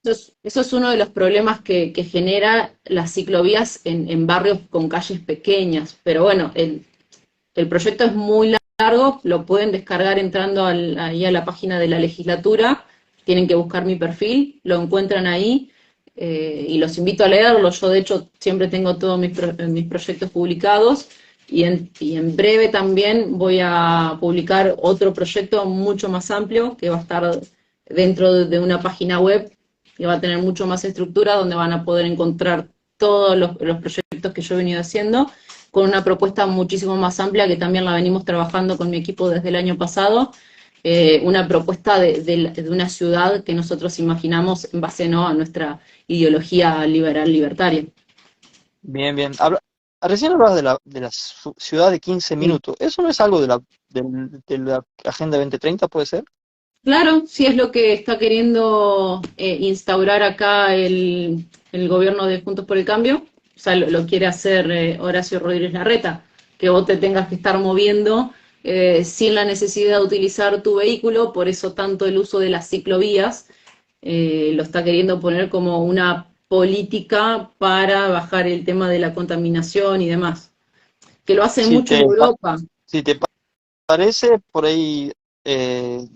eso es uno de los problemas que genera las ciclovías en barrios con calles pequeñas. Pero bueno, el proyecto es muy largo, lo pueden descargar entrando ahí a la página de la legislatura, tienen que buscar mi perfil, lo encuentran ahí y los invito a leerlo. Yo de hecho siempre tengo todos mis proyectos publicados y en breve también voy a publicar otro proyecto mucho más amplio que va a estar dentro de una página web que va a tener mucho más estructura, donde van a poder encontrar todos los proyectos que yo he venido haciendo, con una propuesta muchísimo más amplia que también la venimos trabajando con mi equipo desde el año pasado, una propuesta de una ciudad que nosotros imaginamos en base ¿no? a nuestra ideología liberal libertaria. Bien, bien. Recién hablabas de la ciudad de 15 Sí. minutos. ¿Eso no es algo de la Agenda 2030, puede ser? Claro, sí es lo que está queriendo instaurar acá el gobierno de Juntos por el Cambio. O sea, lo quiere hacer Horacio Rodríguez Larreta, que vos te tengas que estar moviendo sin la necesidad de utilizar tu vehículo, por eso tanto el uso de las ciclovías lo está queriendo poner como una política para bajar el tema de la contaminación y demás. que lo hacen Si mucho en te, Europa. si te parece, por ahí en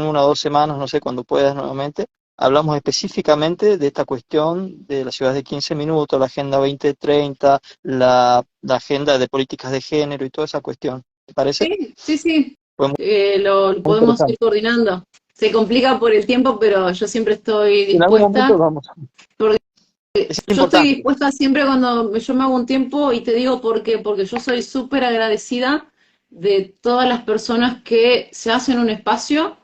1 o 2 semanas, no sé, cuando puedas nuevamente, hablamos específicamente de esta cuestión de la ciudad de 15 minutos, la Agenda 2030, la agenda de políticas de género y toda esa cuestión. ¿Te parece? Sí, sí, sí. Fue muy, Lo muy podemos ir interesante. coordinando. Se complica por el tiempo, pero yo siempre estoy En algún momento dispuesta. vamos. Es Yo estoy importante. dispuesta siempre cuando yo me hago un tiempo y te digo por qué, porque yo soy súper agradecida de todas las personas que se hacen un espacio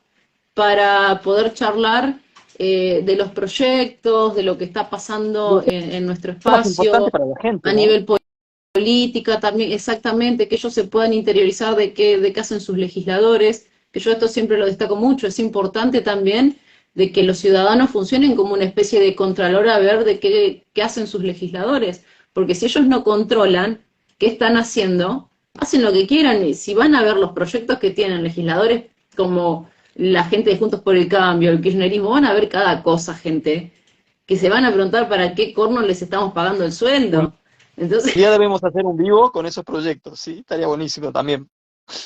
para poder charlar de los proyectos, de lo que está Y pasando eso en nuestro es más importante espacio, para la gente, a ¿no? nivel política también, exactamente, que ellos se puedan interiorizar de qué hacen sus legisladores, que yo esto siempre lo destaco mucho, es importante también de que los ciudadanos funcionen como una especie de contralor a ver de qué hacen sus legisladores, porque si ellos no controlan qué están haciendo, hacen lo que quieran, y si van a ver los proyectos que tienen legisladores como la gente de Juntos por el Cambio, el kirchnerismo, van a ver cada cosa, gente, que se van a preguntar para qué corno les estamos pagando el Un sueldo. Entonces, día debemos hacer un vivo con esos proyectos, ¿sí? Estaría buenísimo también.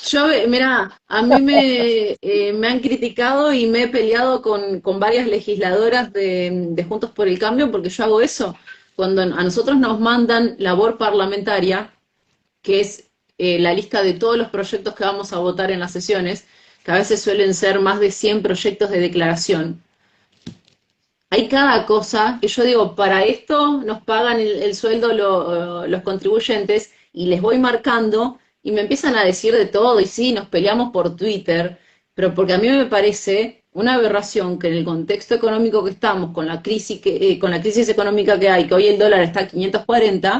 yo, mira, a mí me han criticado y me he peleado con varias legisladoras de Juntos por el Cambio porque yo hago eso. Cuando a nosotros nos mandan labor parlamentaria, que es la lista de todos los proyectos que vamos a votar en las sesiones, que a veces suelen ser más de 100 proyectos de declaración, hay cada cosa que yo digo, para esto nos pagan el sueldo los contribuyentes y les voy marcando y me empiezan a decir de todo y sí, nos peleamos por Twitter, pero porque a mí me parece una aberración que en el contexto económico que estamos, con la crisis económica que hay, que hoy el dólar está a 540,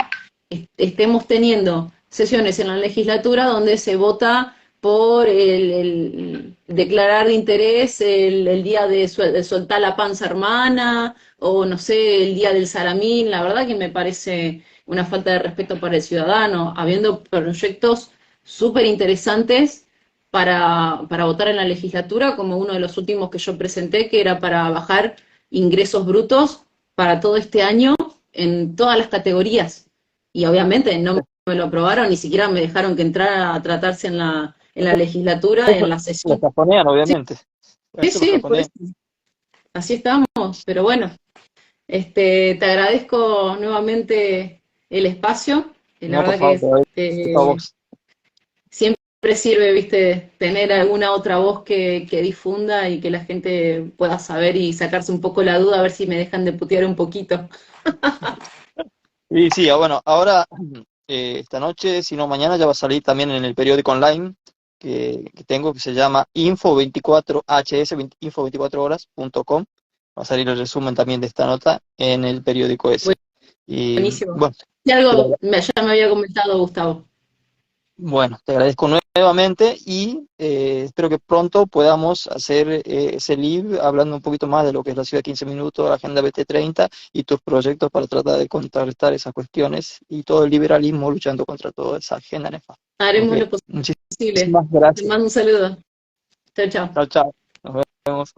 estemos teniendo sesiones en la legislatura donde se vota por el declarar de interés el día de soltar la panza hermana, o no sé, el día del salamín. La verdad que me parece una falta de respeto para el ciudadano, habiendo proyectos súper interesantes para votar en la legislatura, como uno de los últimos que yo presenté, que era para bajar ingresos brutos para todo este año en todas las categorías. Y obviamente no me lo aprobaron, ni siquiera me dejaron que entrara a tratarse en la legislatura, Eso en la lo sesión. cajonean, obviamente. Sí, Eso lo sí, por cajonean. eso. Así estamos, pero bueno, te agradezco nuevamente el espacio. La No, por verdad que favor, te doy a vos. siempre sirve, viste, tener alguna otra voz que difunda y que la gente pueda saber y sacarse un poco la duda, a ver si me dejan de putear un poquito. Y sí, bueno, ahora, esta noche, si no mañana, ya va a salir también en el periódico online que tengo, que se llama info24hs, info24horas.com. Va a salir el resumen también de esta nota en el periódico ese. Y Buenísimo. bueno, Si te algo lo- ya me había comentado Gustavo. bueno, te agradezco nuevamente y espero que pronto podamos hacer ese live hablando un poquito más de lo que es la ciudad de 15 minutos, la Agenda 2030 y tus proyectos para tratar de contrarrestar esas cuestiones y todo el liberalismo luchando contra toda esa agenda nefasta. Haremos Ok, lo muchísimas posible. Te gracias. mando un saludo. Chao, chao. Chao, chao. Nos vemos.